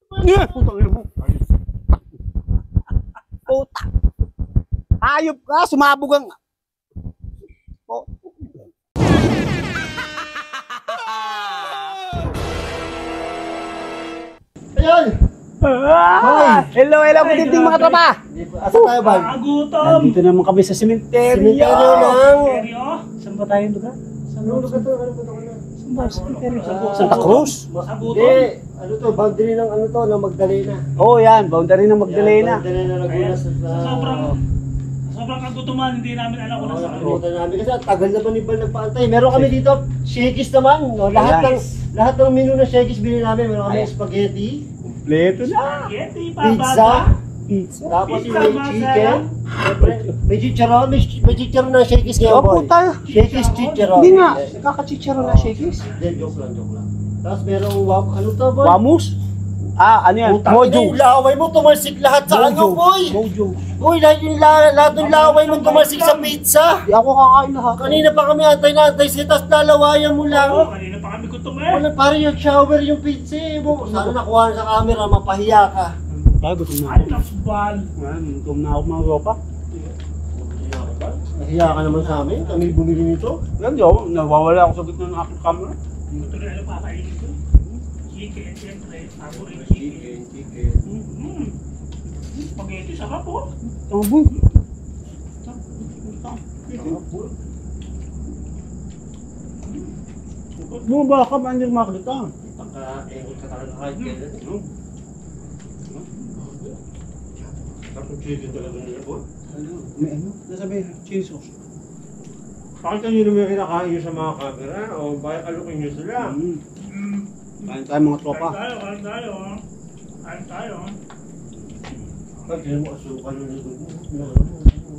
Putang ina mo. Puta. Hayop ka, sumabog ang... Oh. Ayun! Hello, good evening mga tropa. Asa tayo ba? Gutom! Nandito naman kami sa sementeryo. Cemetery lang. Seryo? Saan ba tayong lugar? Ano lugar to? Ano ba to? Saan ba? Sementeryo. Santa Cruz? Sa gutom? Hindi. Ano to? Boundary ng ano to? Ng Magdalena. Oh, yan. Boundary ng Magdalena. Magdalena Laguna sa... Sobrang kagutuman, hindi namin alam kung nasa Nakalimutan namin kasi ang tagal naman ni Bal nagpaantay. Meron kami dito, shakies naman. No? Lahat ng menu ng shakies binili namin. Meron kami spaghetti, Kompleto na. spaghetti, pizza, Pizza. tapos Pizza, may chicken. Siyempre, may chicharon. May chicharon na shakies ngayon, Oh, boy. puta. Shakies chicharon. Hindi nga. Nakakachicharo na shakies. Hindi, joke lang. Tapos merong, ano to, boy? Wamus? Ah, ano yan? Mojo. Laway mo, tumalsik lahat sa ano, boy. Mojo. Boy, lahat ng laway mo tumalsik sa pizza. Di ako kakain lahat. Kanina pa kami antay sila, tapos lalawayan mo lang. Oo, kanina pa kami gutom eh. Wala, parang yung shower yung pizza eh. Sana nakuha na sa camera, mapahiya ka. Tayo, gutom na Ay, ako. nakbal. Ayan, gutom na ako mga tropa. Mahiya ka naman sa amin, kami bumili nito. Yan, di ako. Nawawala ako sa gitna ng aking camera. Ito rin ano kakainin ko. Chicken, siyempre. Favorite chicken. Spaghetti, sarap po. Tabo. Bumaba ka ba? Hindi makakita. Taka-engot ka talaga kahit kailan. Tapos chicken talaga nila po. May ano? Nasabi, cheese sauce. Bakit nyo naman kinakain nyo sa mga camera? O bakit alukin nyo sila? Kain tayo mga tropa. Kain tayo. Kain tayo. Pag kaya mo asukal yung likod mo.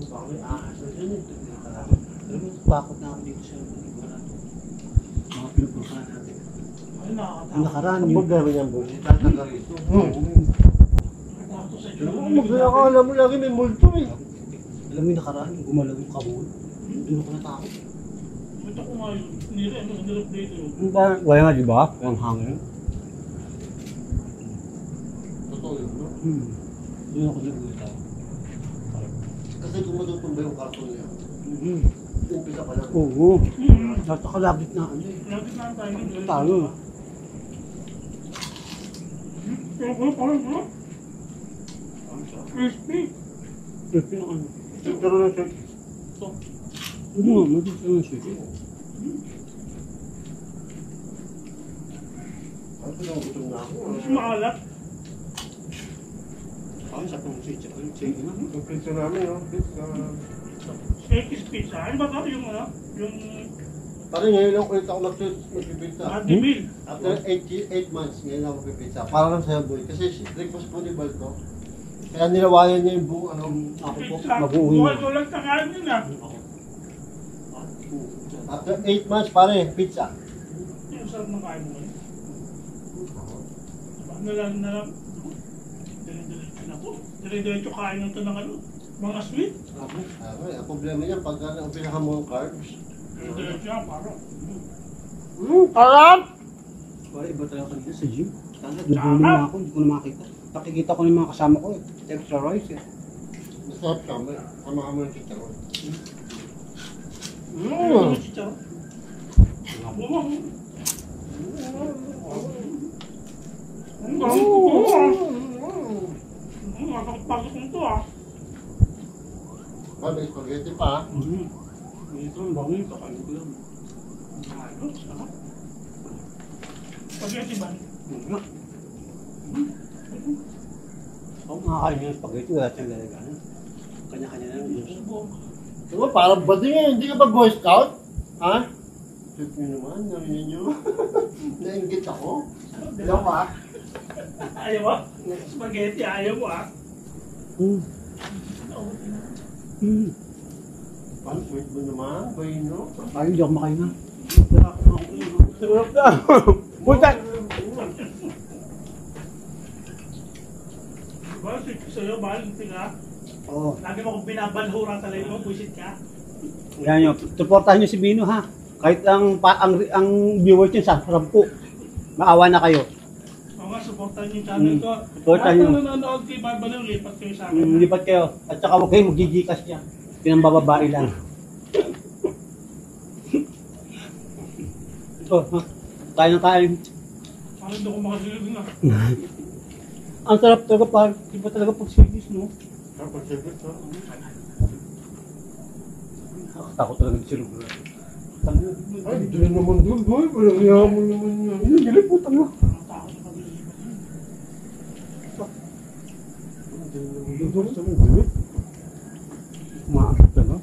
Baka may ahas na dyan eh. Bakit na ako dito sa lugar. Mga pinupuntahan natin. Ay, nakakatakot. Ang nakaraan Ang yun. problema niyan, boy. Tataga rito. Nakakatakot sa Pero itsura. kung magkakala mo lagi may multo eh. Alam mo yung nakaraan, gumalaw yung kabul. Doon ako natakot. Ito ko nga yun. Nire-play ito yun. Ano ba? Wala nga, di ba? Ang hangin. Totoo yun, no? Doon ako nagulat. Kasi kung matutumba yung karton niya, umpisa pa lang. Oo. Nasa kalabit na ano eh. Lapit na tayo. Tayo. Crispy. Crispy na ano. Pero na siya. Ano nga, magiging ano siya. Ay, pinagutom na ako. Mas maalat. Ay, sa pang chicha. Ano chicha na? Yung pizza namin, no? Pizza. Shakey's Pizza. Ano ba ito? Yung ano? Yung Parang ngayon lang ulit ako magpipizza. Adibil. After 8 months, ngayon ako magpipizza. Para lang sa'yo, boy. Kasi breakfast po ni Balto. Kaya nilawayan niya yung buong ano. Ako po, Pizza. mag-uwi Buhay na. ko lang tangalan yun ah. After 8 months, pare, pizza. Yung sarap ng kain mo ngayon. Diba? Nalang. Dire-diretso na po. Dire-diretso kain ng ito ng ano. Mga sweet. Ang problema niya, pagka umpisa mo yung carbs. Dire-diretso yan, parang. Sarap! Pare, iba talaga kanina sa gym. Sana, dubunin na ako, hindi ko na makita. Nakikita ko ng mga kasama ko eh. Extra rice eh. Masarap ka, may sama ka mo ng chicharon. Ano yung chicharo? Masakit-pasok nito ah. May spaghetti pa. Ito, ang bango yung kakain ko lang. Ayos, sarap. Spaghetti ba? Nga. Ako makakain yung spaghetti, wala siyang lalaganan. Kanya-kanya na lang. Subok. Diba, parang bading eh. Hindi ka ba Boy Scout? Ha? Shoot nyo naman, narinig nyo. Nainggit ako. Ayaw ka. Ayaw mo? Spaghetti, ayaw mo ah. Paano sweet mo naman, Boy, no? Ay, hindi ako makain na. Sarap na. Puta! Diba, sweet ko sa'yo, bahal ka. Oo. Lagi mo kong binabalhura sa layo mo, puwisit ka. Yan nyo, supportahan nyo si Bino ha. Kahit ang viewers nyo sa 10, maawa na kayo. Mga supportan yung channel ko. Supportan Lahat nyo. ng nanonood kay Barbaliw, lipat kayo sa akin. Lipat kayo. At saka huwag kayo mag-gigikas niya. Pinambababae lang. Ito, ha? Kain ng kain. Parang hindi ko makasilid na. Ang sarap talaga par. Iba talaga pag service, no? Tapos siyempre, ha? Takot talaga si Silog. Ay, dito naman doon, boy. Walang yaman naman yan. Yun, niliputan mo. Ang takot sa paglilipat niya. Umaakit talaga.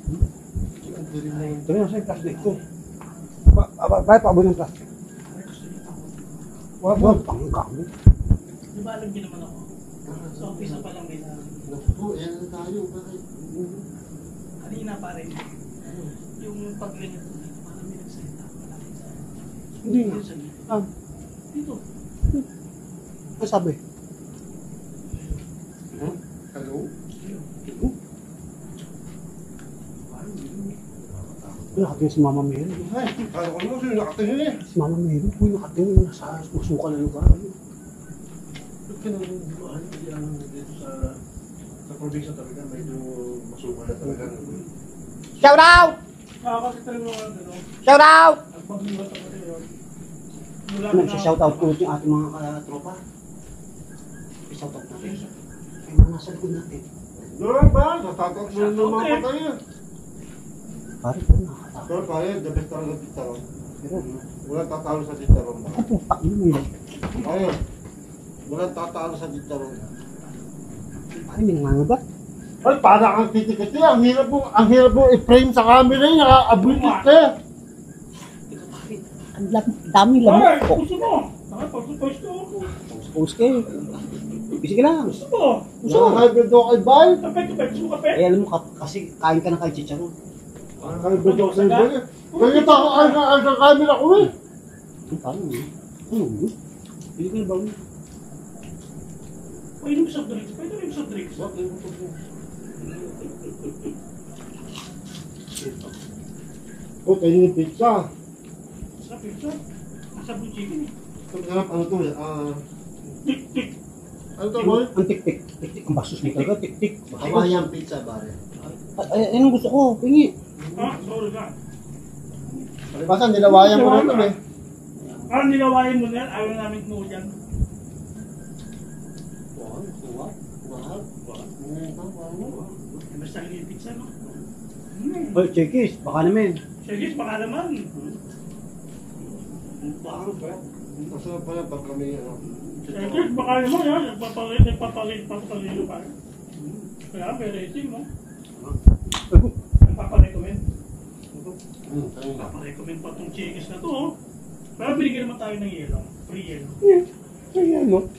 Ito na sa plastic ko. Bakit pa abot ng plastic? Wag, pangka mo. Di ba alam niyo naman ako? Sa office pa lang may na. Naku, yan na tayo. Bakit? Kanina pa rin. Yung pag-ganyan ko, parang may nagsalita. Hindi nga. Ah, Dito. ano sabi? Hello? Nakatingin si Mama Mary. Ay, kala ko naman sino nakatingin eh. Si Mama Mary, uy, nakatingin nasa masukan na lugar. Ba't ka naman, di ba, ano, hindi ang dito sa probinsya talaga, medyo masukan na talaga. Shout out! Kasi talaga ano, Shout out! nagpagliwat ako rin. Ano, shout out ko yung ating mga tropa. Shout out natin. Ay, mga nasa likod natin. Doon ba? Natatak mo ng mga patay eh. Pare po, nakakatakot. Pero pare, the best talaga Titaron. Pero, Walang tatalo sa Titaron ba? ako po, takbo mo yun. Ayun. Walang tatalo sa Titaron. Pare, may nangangabat. Ay, parang ang titikiti. Ang hirap mo i-frame sa camera yun. Naka-abutit ka eh. Ikaw pare, ang dami lamok Ay, ko. gusto mo? Nakapag-suppose ko ako. Suppose kayo. Busy ka lang. Gusto mo? Naka-hybrid ako kay Bal. Kape, gusto mo kape? Eh, alam mo, kasi kain ka na kay Chicharon. Naka-hybrid ako kay Bal eh. Kaya ako ang camera ko eh. Ano, parang, ano, hindi ka na ba? Pwede mo soft drinks? Pwede mo soft drinks? Oh, kayo yung pizza. Sa pizza? Sa blue chicken eh. Sarap, ano to eh? Tik-tik. Ano to, boy? Ang tik-tik. Tik-tik. Ang bastos nito talaga. Tik-tik. Hawaiian pizza, pare. Ay, anong gusto ko? Pingi. Sorry ka. Basta nilawayan mo na ito eh. Parang nilawayan mo na yan, ayaw namin mo dyan. Basta yung pizza, no? Oh, Chekis, baka naman. Sige, baka naman. Masarap pala pag kami, ano. Sige, baka naman yan. Nagpapalit pa. Kaya, may rating, no? Nagpaparecommend. Nagpaparecommend pa itong chikis na to, oh. Pero binigyan naman tayo ng yelo. Free yelo. Ayan, no?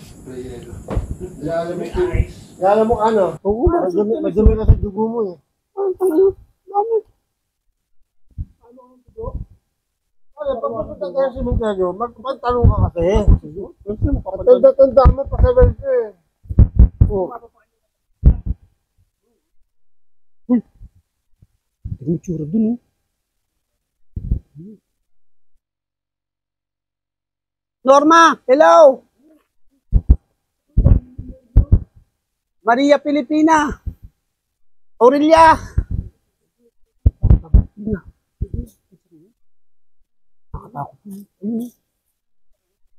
May ice. Alam mo ano? Oo, Madumi ka sa dugo mo eh. ang tangan. Dami. Ano, pagpunta tayo sa Mindanao, magtanong ka kasi. Kasi makapadal. Tanda-tanda mo pa sa verse eh. Oo. Tingnan mo tsura dun, oh. Norma, hello! Maria Pilipina! Aurelia! Nakatakot.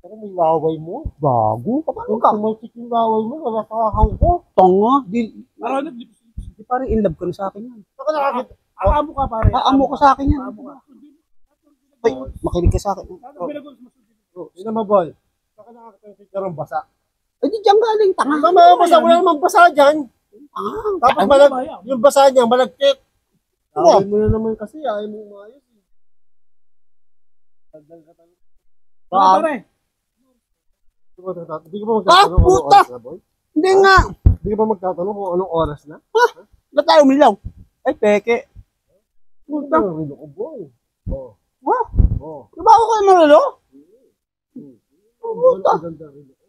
Pero may laway mo. Bago? Paano Kung ka? tumalsik yung laway mo, wala kakahaw ko. Tonga? Di pare, in love ka na sa akin yan. Saka nakakita. Amo ka, pare. Amo ka sa akin yan. Ay, makinig ka sa akin. Oh, yun naman, boy. Saka nakakita si Karong basa. Ay, di dyan galing, tanga. Tama, basa. Wala namang basa dyan. Tapos yung basa niya, malagkit. Laway mo na naman kasi, ayaw mong maayos. Tagdal ka talaga. Pare. Hindi ka ba magtatanong kung anong puta! oras na, boy? Hindi nga. Hindi ka ba magtatanong kung anong oras na? Ba't tayo umilaw? Ay, peke. Puta, rilo ko, boy. Oo. Ha? Oo. Di ba ako kayo maralo? Puta. Ang ganda rilo ko.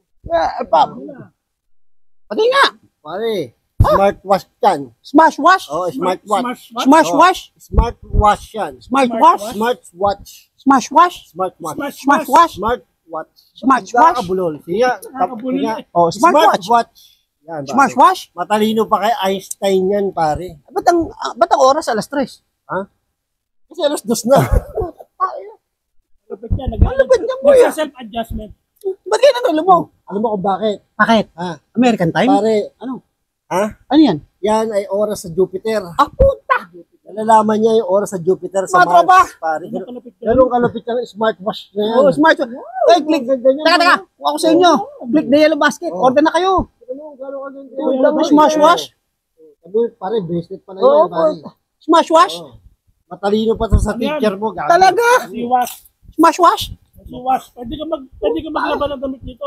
Pati nga. Pare, smartwatch yan. Smash wash? Oo, smartwatch. Smash wash? Smartwatch yan. Smash wash? Smartwatch. Smash wash? Smartwatch. Smash wash? Smartwatch. Smartwatch. Smartwatch? Nakakabulol. Sige, Nakakabulol sige. eh. Oh, smartwatch. Yan, pare. Smartwatch? Matalino pa kay Einstein yan, pare. Ba't ang oras alas 3? Kasi alas 2 na. Lapit niya, Lapit niya, boy, ah. self-adjustment. Ba't kayo nagalo mo? Alam mo kung bakit? Bakit? Ha? American time? Pare, Ano? ha? Ano yan? Yan ay oras sa Jupiter. Ah, puta! Nalalaman niya yung oras sa Jupiter sa Mga tropa! Mars, pare. Kalapit niya. Ganun kalapit ng smartwatch na yan. Oh, smartwatch. Ay, click. Ganda niya. Teka. Kuha ko sa inyo. Click the yellow basket. Oh. Order na kayo. Gano'n kaganda. Order mo smartwatch. Sabi, pare, bracelet pa na Oo, yan, pare. Smartwatch? Oo. Matalino pa to sa Ano yan? teacher mo. gago. Talaga? Siwas. Smartwatch? Siwas. Pwede ka maglaban ng damit nito.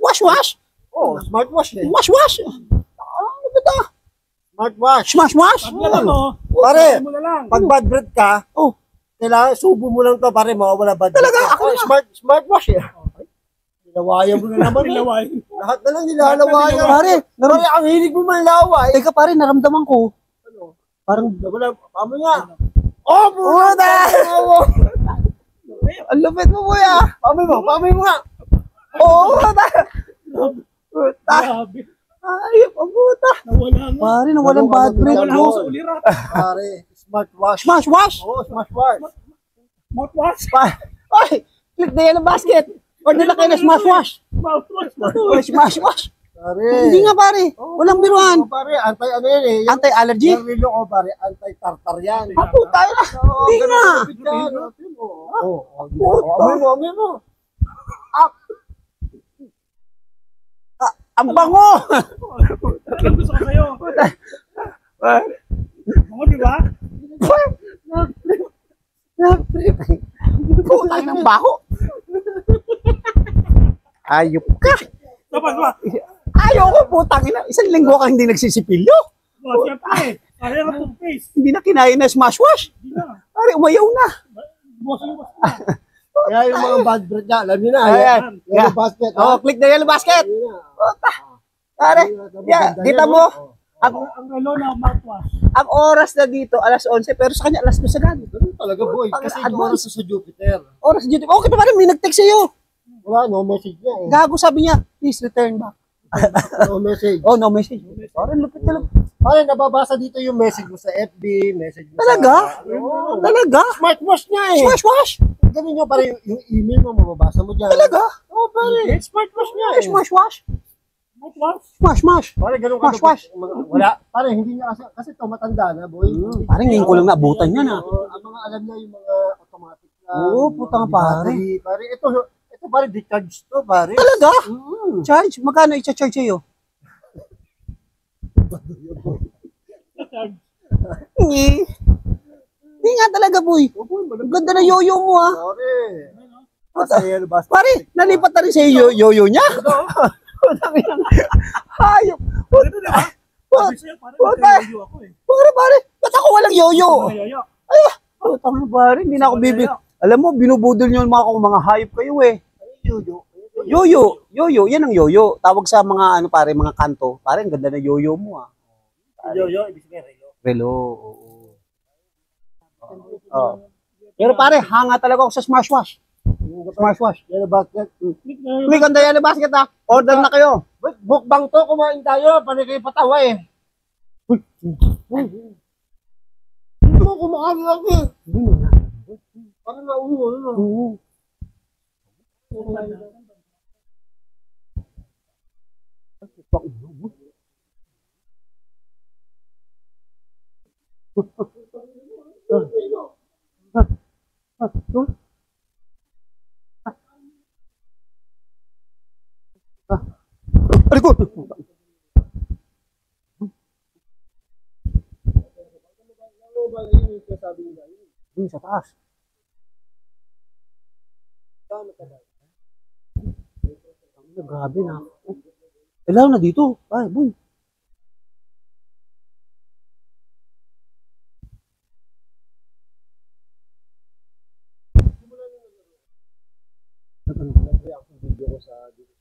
Wash? Oo, smartwatch eh. Wash? Ano ba ito? Smartwatch. Smash? Pag alam mo, Pare, mo na lang. pag bad breath ka, Oh. kailangan subo mo lang to, pare, mawawala bad breath. Talaga? ka. Ako Oh, na. smartwash eh. Nilawayan mo na naman eh. Pilaway. Lahat na lang nilalawayan. Pare, Pare, ang hilig mo manlaway. teka pare, naramdaman ko. Ano? Parang, Wala, paano nga? Oh, puta! Ang lupit mo, kuya. Pamoy mo nga. Oo, puta. Puta. Grabe. Ayop, ang puta. Nawala nga. Pare, nawalang bad breath Nawala ko. ako sa ulirat. Pare, smartwatch. Smash? Oo, smartwatch. Mouthwash. Ay, click the yellow basket. Order na kayo na smartwatch. Mouthwash. Oh, smash. Pare. Hindi nga pare. Walang biruan. Oh, pare, ano yan eh. Yung- Anti-allergy? Yung relo ko, pare, anti-tartar yan. Ah, puta na. Hindi nga. Oo. Puta. Amoy mo. Ang bango. Ano gusto ko sa'yo? Mga di ba? Putang ng baho. Ayop ka. Dapat ba? Ayoko, putang ina. Isang linggo ka hindi nagsisipilyo. Oh, siyempre. Kaya nga toothpaste. Hindi na kinain na smash wash. Hindi na. Pare, umayaw na. Buwas na. Kaya yung mga bad breath niya, alam niyo na. Ayan. Yung basket. Oh, click the yellow basket. Puta. Pare, yeah, kita mo. Ang relo na mouthwash. Ang oras na dito, alas 11, pero sa kanya, alas 12 agad. Ganun talaga, boy. Kasi yung oras sa Jupiter. Oras dito. Okay pa rin, may nag-text sa'yo. Wala, no message niya eh. Gago sabi niya, please return back. No message. Oh, no message. Parang lupit talaga. Pare, nababasa dito yung message mo sa FB, message mo Talaga? sa... Oo. Talaga? Smartwatch niya eh. Smash wash? Ganun nyo, pare, yung email mo, mababasa mo dyan. Talaga? Oo, pare. Smartwatch niya eh. Smash wash? Mouthwash. Smash. Pare, ganun Smash, ka. Wala. Pare, hindi niya kasi to matanda na, boy. Parang ngayon ko lang naabutan yan ah. Oo, ang mga alam niya yung mga automatic na. Oo, putang pare. Pare, ito pare, decharge to, pare. Talaga? Mm. Charge? Magkano i-charge sa'yo? Hindi nga talaga, boy. Ang ganda na yoyo mo ah. Pare. Pasayel, basta. Pare, nalipat na rin sa'yo yoyo niya. Hayop. Ano na ba? Sabi sa'yo, parang nagkayo ako eh. Pare, ba't ako walang yoyo? Nayoyo. Putang na pare, hindi na ako bibig. Alam mo, binubudol nyo mga hayop kayo eh. Yoyo, yan ang yoyo. Tawag sa mga pare, mga kanto. Pare, ang ganda na yoyo mo ah. Yoyo, ibig sabihin relo. Relo, oo. Oh. Pero pare, hanga talaga ako sa smash wash. Smash wash. Yan ang basket. May ganda yan na basket ah. Order na kayo. Bukbang to, kumain tayo. Paano kayo patawa eh. Hindi mo kumakain lang eh. Parang nauho. Oo. Aray ko! Sa taas. Grabe na. Ilaw na dito. Ay, boy.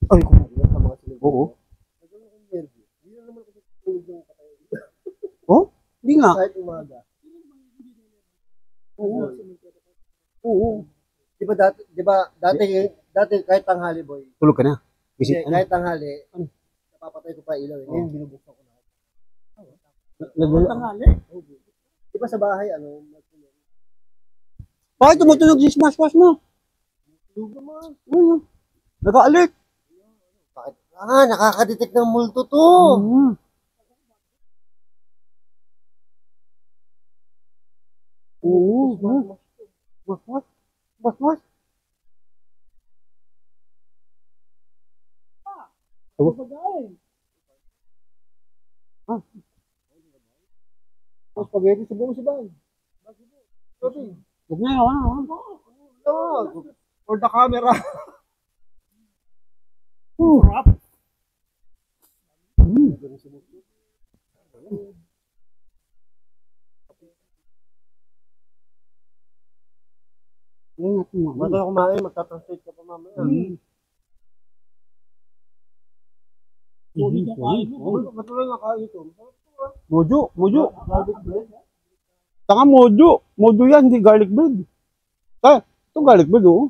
Ay, oo. Oh? Hindi nga. Kahit umaga. Oo. Oo. Di ba dati Dati, kahit tanghali, boy. Tulog ka na. Hindi, Kasi, ano? kahit tanghali, napapatay ko pa ilaw. Ngayon, binubuksan ko na. Tangali. Di ba sa bahay, Bakit tumutunog si smash-wash mo? tulog naman. Nag-alert. Bakit? Nakakadetect ng multo to. Oo. Mas. Mas spaghetti sa buong sibahan. Huwag na yun. For the camera. Rap. Bago na kumain, magta-translate ka pa mamaya. Ulit na kain mo. Matuloy na kain ito. Mojo. Garlic bread. Tanga mojo. Mojo yan, hindi garlic bread. Ito garlic bread, oh.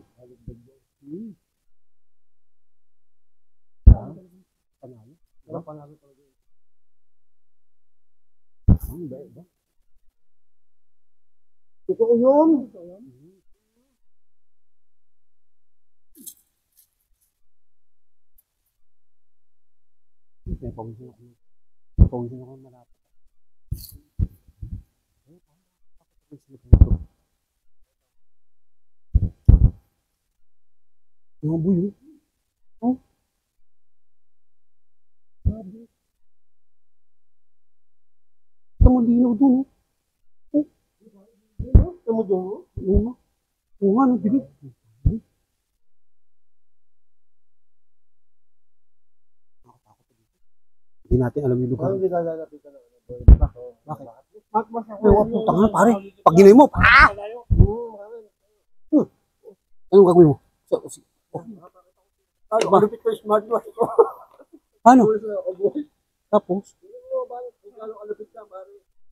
Panalo talaga. Totoo yun. Pawisin ako malapit. Yung abuyo. Oh. Ito mo linaw doon. Ito mo doon. Oo nga, nagdilig. Hindi natin alam yung lugar. Hindi lalapit ka na. Bakit? Putang na pare. Pag ginay mo, anong gagawin mo? Malupit ko yung smartwatch ko. Ano? Tapos?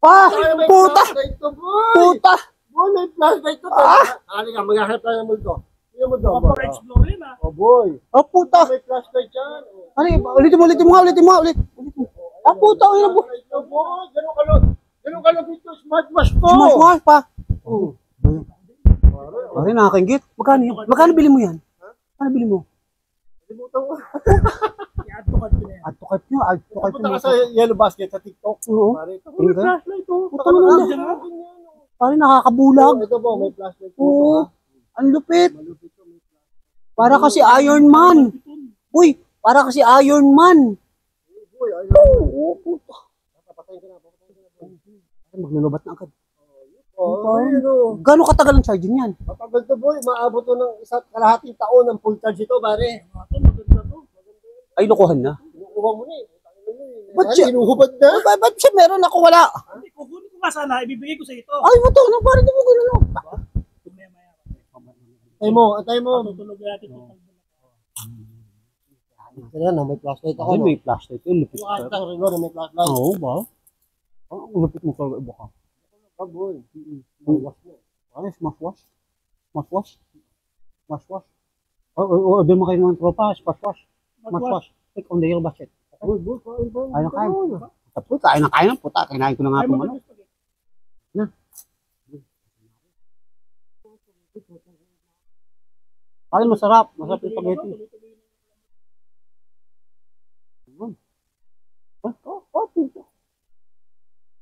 Puta! Puta! Puta! Boy, may flashlight ko. Halika, maghahanap tayo ng multo. Yung multo. Explore yun ah. Oh boy. Puta! May flashlight yan. Ulitin mo. Puta! Ano po? Boy, ganun kalupit ko smartwatch ko. Smash pa. Pare, nakakaingit. Magkano yun? Magkano bili mo yan? Ano bili mo? Limutan ko. I-add to cart ko na yan. Add to cart nyo. Punta ka sa Yellow Basket sa TikTok. Oo. Pare, Tingin ka? flashlight oh. Puta naman na. Pare, nakakabulag. Ito po, may flashlight po. Oo. Ang lupit. Para kasi Iron Man. Uy, para kasi Iron Man. Boy, ayun. Oo, puta. Papatayin ka na. Maglulubat na agad. Oh, ayun oh. Gano'ng katagal ang charging yan? Matagal to boy, maabot to ng isa't kalahating taon ng full charge ito, pare. Ay, lokohan na. Inukuha mo na eh. Ba't siya? Inuhubad na? Ba't siya meron ako wala? Hindi, kukunin ko nga sana, ibibigay ko sa ito. Ay, buto. Ano, pare, di mo gano'n. Maya-maya. Antay mo. Tutulog natin ito. Kaya na, may flashlight ako. Ay, No? may flashlight. Ay, lupit Yung ka. ata rin na may flashlight. Oo ba? Ang lupit mo sa iba ka. Ah, boy. Ay, smash-wash. Doon mo kayo ng tropa. Smash-wash. Take on the yellow basket. Boy, kain ba? Kain na kain. Tapos, kain ng puta. Kinain ko na nga Ay, itong ano. Ay, masarap. Masarap yung spaghetti.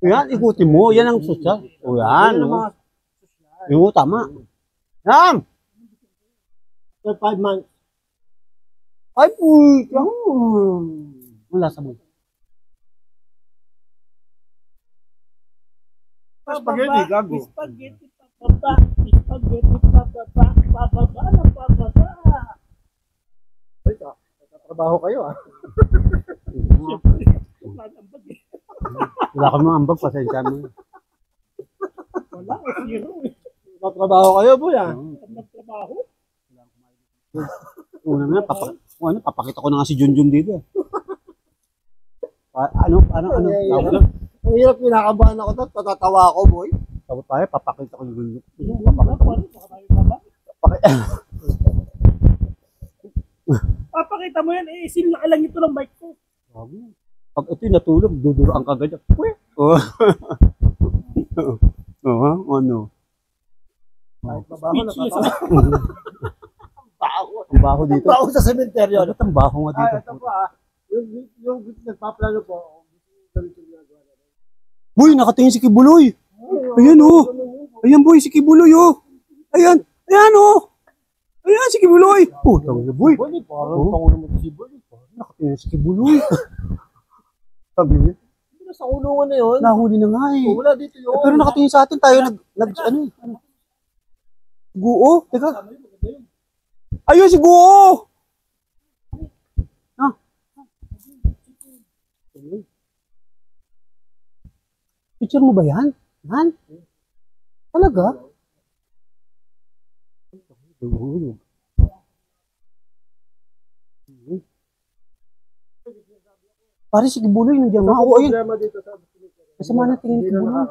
Yan, ikutin mo. Yan ang social. O yan. Yung tama. Yan! After 5 months. Ay, puta. Wala sa mo. Spaghetti, gago. Spaghetti, pababa. Spaghetti, pababa. Pababa ng pababa. Ay, trabaho kayo ah. Wala kami mga ambag. Pasensya mo. Wala, zero eh. Trabaho kayo, boy ah. Nagtrabaho. Una na, papakita ko na nga si Junjun dito. Ano? Ang hirap, pinakabahan ako to. Tatatawa ako, boy. Tapos tayo, papakita ko yung Junjun. Papakita mo yan, eh, sinlaki lang ito ng bike ko. Pag ito'y natulog, duduraan ka ganyan. Oh. Ano? Kahit mabaho, Speechless nakakawa. ako. Ang baho dito. Baho sa sementeryo. Ano ang baho nga dito? Ito po yung nagpaplano po. Boy, nakatingin si Kibuloy. Ayan oh. Ayan boy, si Kibuloy oh. Ayan. Ayan oh. Ayan si Kibuloy. Putang na boy. Boni, parang pangulo mo si Boni. Nakatingin si Kibuloy. Sabi niya. Sa ulungan na yun. Nahuli na nga eh. Wala dito yun. Pero nakatingin sa atin tayo ano eh. Guo. Teka. Ayun si Guo. Ah. Picture mo ba yan? Han? Talaga? Pare si Kibuloy nandiyan nga. Oo, ayun. Kasama na tingin ni Kibuloy.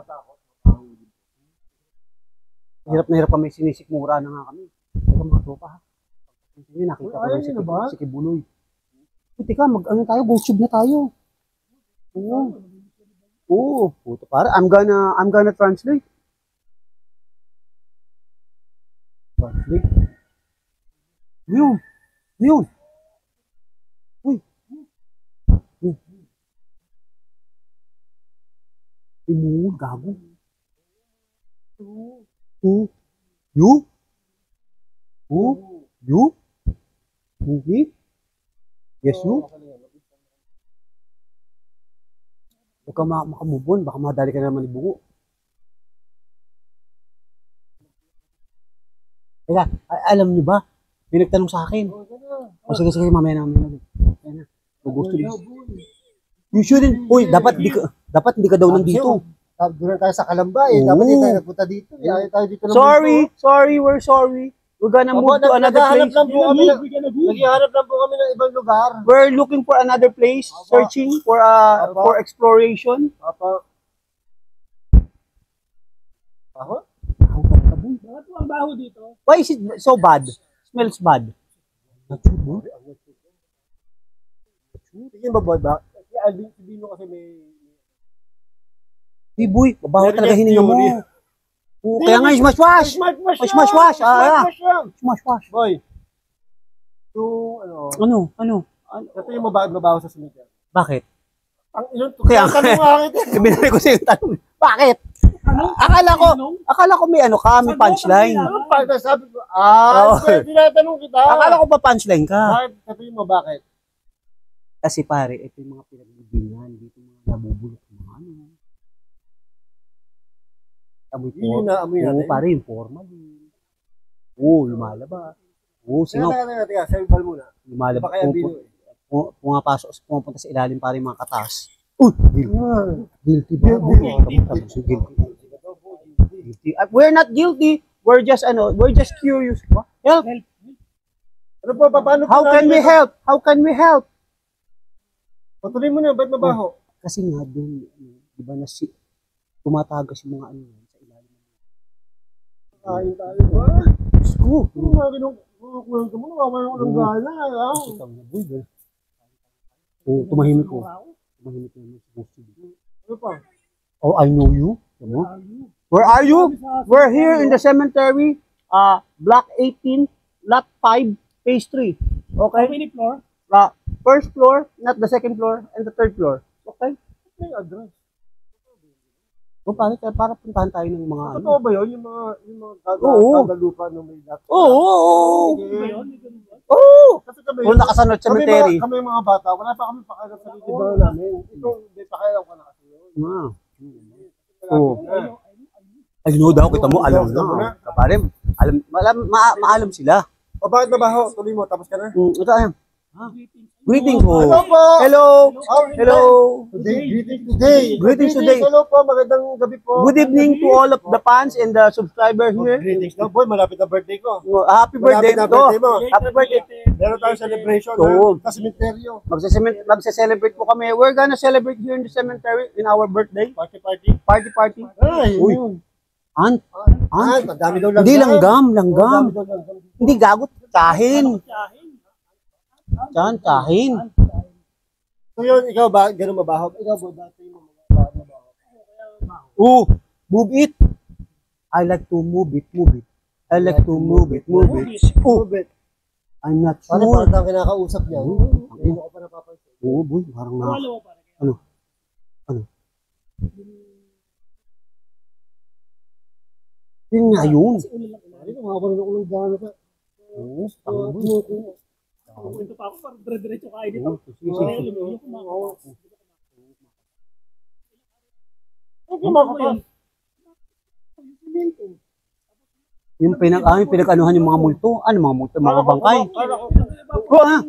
Hirap na hirap kami, sinisikmura na nga kami. Teka mga tropa ha. Hindi nakita ko lang si Kibuloy. Teka, ano tayo, go tube na tayo. Oo. Oo. Puto pare, I'm gonna translate. Translate. Yun. Yun. Uy. Uy, gago. You? You? Me? Yes, you? Huwag ka makamubon, baka madali ka naman ibungo. Teka, alam niyo ba? May nagtanong sa akin. O sige, mamaya na. Ayan na. Gusto niyo. You shouldn't. Uy, dapat hindi ka daw nandito. Doon tayo sa Kalamba eh. Dapat hindi tayo nagpunta dito. Ayaw tayo dito ng Sorry, we're sorry. We're gonna move to another place. Naghihanap lang po kami ng ibang lugar. We're looking for another place, searching for exploration. Papa. Baho? Bakit ang baho dito? Why is it so bad? Smells bad. Tingin ba boy ba? Sabihin mo kasi may... Hey boy, babaho talaga hininga mo. Kaya nga, smash-wash! Smash-wash! Smash-wash! Boy, Ano? ito yung mabaho sa cemetery. Bakit? Ang ilang Kaya tanong nga kita. Binari ko sa'yo yung tanong. Bakit? Akala ko may may punchline. Ano pa? Sabi ko, tinatanong kita. Akala ko pa punchline ka. Bakit? Sabihin mo bakit? Kasi pare, ito yung mga pinagbibingan. Dito mga nabubulok mga ano. Amoy natin. Pare, yung formal. Lumalaba. Singaw. Teka, sabi bal muna. Lumalaba. Baka yung bino eh. Pumunta sa ilalim pare yung mga katas. Guilty ba? Guilty. We're not guilty. We're just curious. Help. Ano po, paano How can we help? Patuloy mo na, ba't mabaho? Kasi nga doon, di ba tumatagas yung mga ano sa ilalim. Kain tayo ba? Diyos ko. Ano nga kinukwento mo? Nakakaroon ko ng gana. Tumahimik ko. Tumahimik ko naman si Bossy. Ano pa? Oh, I know you. Where are you? We're here in the cemetery, block 18, lot 5, phase 3. Okay? How many floor? First floor, not the second floor, and the third floor. Okay? May address. Para puntahan tayo ng mga Totoo ba yun? Yung mga Oo. kagalupa nung may lot? Oo. Kasi kami, Kung nakasanod cemetery. Kami mga bata, wala pa kami pakialam sa libangan namin. Ito, may pakialam ka na kasi yun. I know daw, kita mo, alam na. Kapare, maalam sila. O bakit nabaho? Tuloy mo, tapos ka na? Ito ayan. Greetings po. Hello po. Hello. Greetings today. Hello po, magandang gabi po. Good evening to all of the fans and the subscribers here. Greetings na boy, malapit na birthday ko. Happy birthday Malapit na to. birthday mo. Happy birthday. Meron tayong celebration Oo. sa sementeryo. Magse-celebrate po kami. We're gonna celebrate here in the cemetery in our birthday. Party. Party. Ay, Uy. yun. Ant. Madami daw langgam. Hindi langgam. Hindi gagot. Kahin. Diyan, tsahin. So yun, ikaw ba, ganun mabaho? Ikaw ba, dati mo mabaho? Oh, move it. I like to move it, move it. I like to move it, move it. Oh, Move it. I'm not Ano sure. parang kinakausap niya? Hindi ko pa napapansin. Oo, boy, parang na. Wala mo pa. Ano? Ano? Yun nga yun. Ano ko, mga parang ulang gano'n sa... Oo, tama boy. Ito pa ako, parang dire-diretso kain dito. Oo, sige, sige. Yung pinag-anuhan yung mga multo. Ano mga multo? Mga bangkay. Go ah!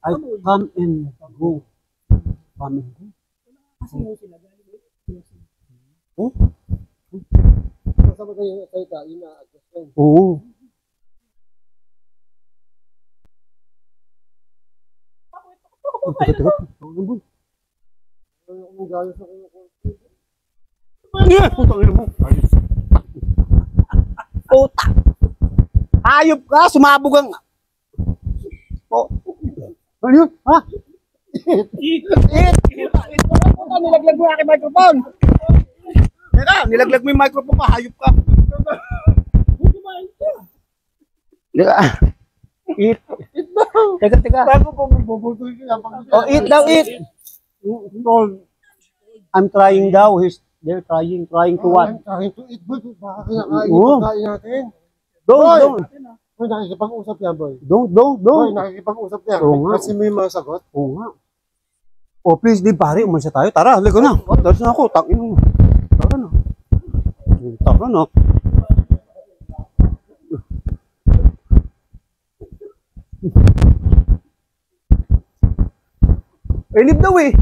I come and go. Come and go. Oh? Kasama kayo salita, yun na-adjust yun. Oo. Oh, teka. Ano boy? Ano kung gano'n sa kanya? Yeah! Putang ina mo. Puta! Ayop ka! Sumabog ang... Oh. Ano yun? Ha? Puta, nilaglag mo yung aking microphone! Teka, nilaglag mo yung microphone ka, hayop ka! Teka. Eat. Eat daw! Teka. Bago pa mabubutoy ka lang. Oh, eat daw, eat! I'm trying daw. They're trying to what? Kahit to eat, boy. Baka kinakain Oo. yung pagkain natin. Don't. Boy, nakikipag-usap yan, boy. Don't. Boy, nakikipag-usap yan. Oo nga. Kasi mo yung mga sagot. Oo nga. Oh, please, di pare, umalis na tayo. Tara, halika na. Dalas na ako, tangin mo. Tara na. Tara na. Elib daw eh.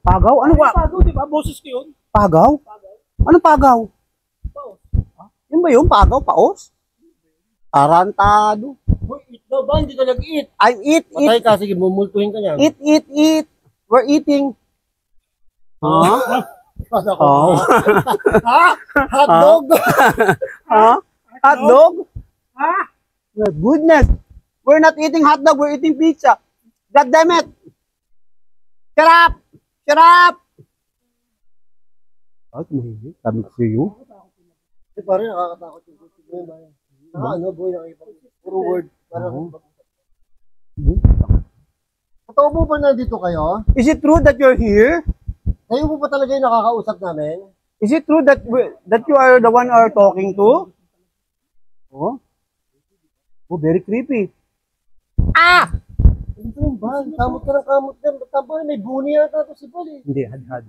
Pagaw? Ano ba? Pagaw, di ba? Boses ko yun. Pagaw? Anong pagaw? Paos. Yun ba yun? Pagaw? Paos? Tarantado. Boy, eat daw ba? Hindi ka nag-eat. I'm eat. Patay ka, sige, mumultuhin ka niyan. Eat. We're eating. Ha? Oh. Ha? Hotdog? Ha? Hot dog? Ha? My goodness. We're not eating hot dog. We're eating pizza. God damn it. Shut up. Shut up. Ay, mahigit. Sabi ko sa'yo. Di pa rin, nakakatakot yung YouTube mo yun, bayan. Ano, boy, puro word. Parang, totoo mo ba nandito kayo? Is it true that you're here? Kayo po ba talaga yung nakakausap namin? Is it true that you are the one are talking to? Oh. Oh, very creepy. Ah! Ito yung bal, kamot ka ng kamot yan. Ba't may buni yata ito si Bal eh. Hindi, had.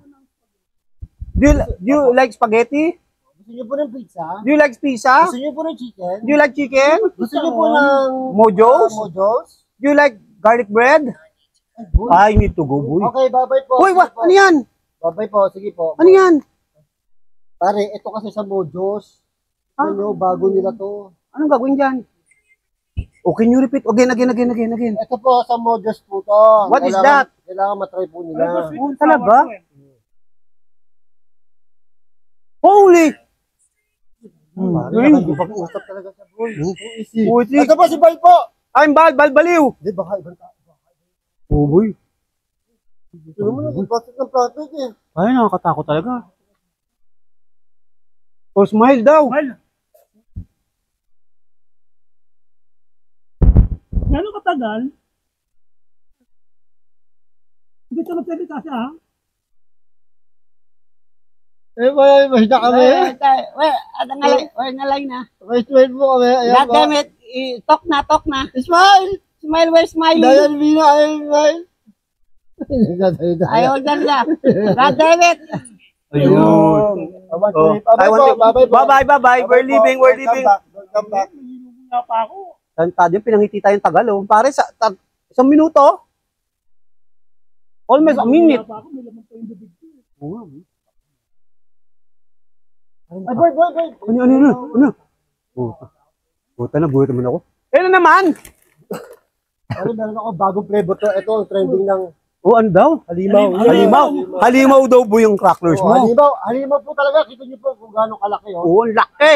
Do you like spaghetti? Gusto niyo po ng pizza? Do you like pizza? Gusto niyo po ng chicken? Do you like chicken? Gusto niyo po ng Mojos? mojos? Do you like garlic bread? I need to go, boy. Okay, bye-bye po. Uy, Sige po. ano yan? Bye-bye po, sige po. Ano yan? Pare, ito kasi sa mojos. Ano, bago nila to. Anong gagawin dyan? Oh, can you repeat again? Ito po sa mojos po to. What is that? Kailangan matry po nila. Oh, talaga? Holy! Pare, nakikipag-usap talaga sa boy. Easy. Oh, Ito po si Bal po. I'm baliw! Hindi, baka ibang tao. Oh, boy. Ito naman, nag-plastic ng plastic eh. Ay, nakakatakot talaga. Oh, smile daw. Mal. Gano'ng katagal? Hindi ka magsalita siya, ha? Eh, may na kami. We're ngalay na. May smile po kami. Ayan God po. damn it. Talk na. Smile! Smile, we're smiling. Dayan, Mina, ayaw smile. Ayaw na nila. God damn it. Ayun. Bye-bye. We're leaving. Come back. Wala pa ako. Tadi pinangiti tayong tagal. Oh. Pare, isang minuto. Almost a minute. Wala pa ako. May laman pa yung bibig ko. Oo nga. Ay, boy. Ano? Buta na naman ako. Ano naman? Ano, meron ako bagong flavor to. Ito ang trending ng Oh, ano daw? Halimaw daw po yung crackers mo. Halimaw po talaga. Kita niyo po kung gaano kalaki. Oh. Oo, ang laki.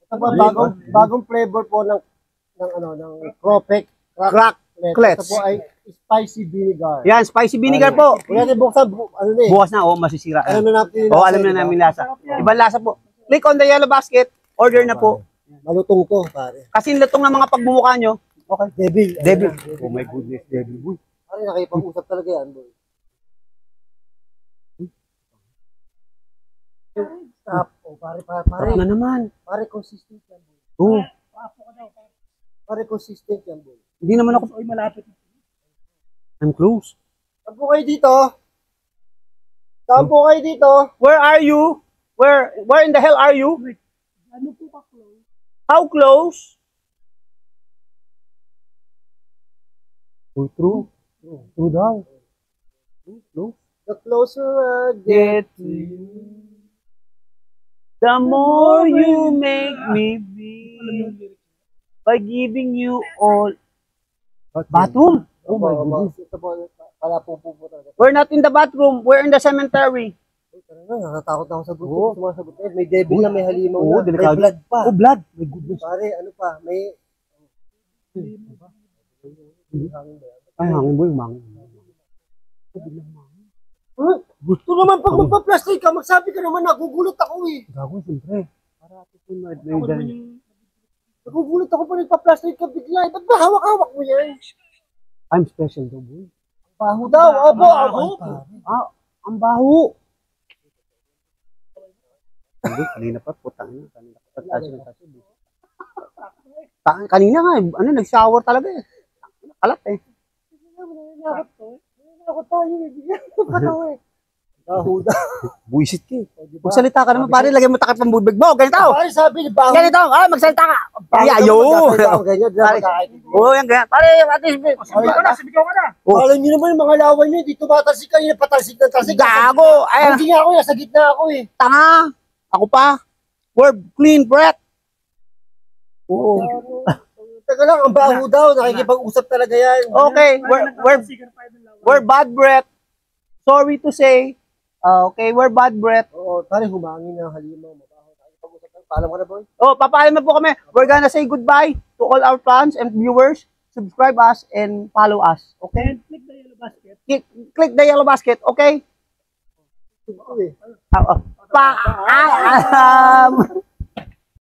Ito Ito po, bagong flavor po ng Cropek Crack. Ito po ay spicy vinegar. Yan, spicy vinegar po. Wala din buksan, Bukas na, masisira. Alam na natin. Alam na namin lasa. Ibang lasa po. Click on the yellow basket. Order na po. Malutong to, pare. Kasi lutong ng mga pagbumuka nyo. Okay. Devil. Devil. Oh my goodness, devil boy. Pare, nakipag-usap talaga yan, boy. Stop. Oh, pare. Sarap na naman. Pare, consistent yan, boy. Oo. Pare, consistent yan, boy. Hindi naman ako. Ay, malapit. I'm close. Saan po kayo dito? Saan po kayo dito? Where are you? Where in the hell are you? Ano po ka close? How close? True. True daw. True. The closer I Get to you. The more you make me feel by giving you all. Bathroom? Oh my goodness. Ito po, pala po talaga. We're not in the bathroom. We're in the cemetery. Natatakot ako sa gusto. Sumasagot na. May devil na, may halimaw Oo, na. delikado. May blood pa. Oh, blood. My goodness. Pare, ano pa? May... Ay, hangin boy, hangin. Gusto naman pag magpa-plastic ka, magsabi ka naman, nagugulat ako eh. Gago, siyempre. Para ito may Ako naman yung... Nagugulat ako pa nagpa-plastic ka bigla. Ba't ba hawak-hawak mo yan? I'm special daw, boy. Baho daw. Abo. Ah, ang baho. Kanina pa, putang ina. Kanina nga, nag-shower talaga eh. Kalat eh. Ako tayo eh. Baho daw. Buisit ka eh. Magsalita ka naman, pare, lagyan mo takip ng bubig mo. Ganito. Pare, sabi ni baho. Ganito. Magsalita ka. Ayaw. Ganyan, Oo, yan, ganyan. Pare, at least. Sabigaw ka na. Alam niyo naman yung mga lawan niyo, dito matalsik kayo, patalsik ng talsik. Gago. Ay, Hindi nga ako, nasa gitna ako eh. tanga. Ako pa. Word clean breath. Oo. Teka lang, ang baho daw, nakikipag-usap talaga yan. Okay, we're bad breath. Sorry to say. Okay, we're bad breath. Oo, pare, humangin na halimaw. Mabaho. Nakikipag-usap lang. Paalam ka na, boy. Oh, papaalam na po kami. We're gonna say goodbye to all our fans and viewers. Subscribe us and follow us. Okay? And click the yellow basket. Click the yellow basket, okay? Ito eh. Paalam!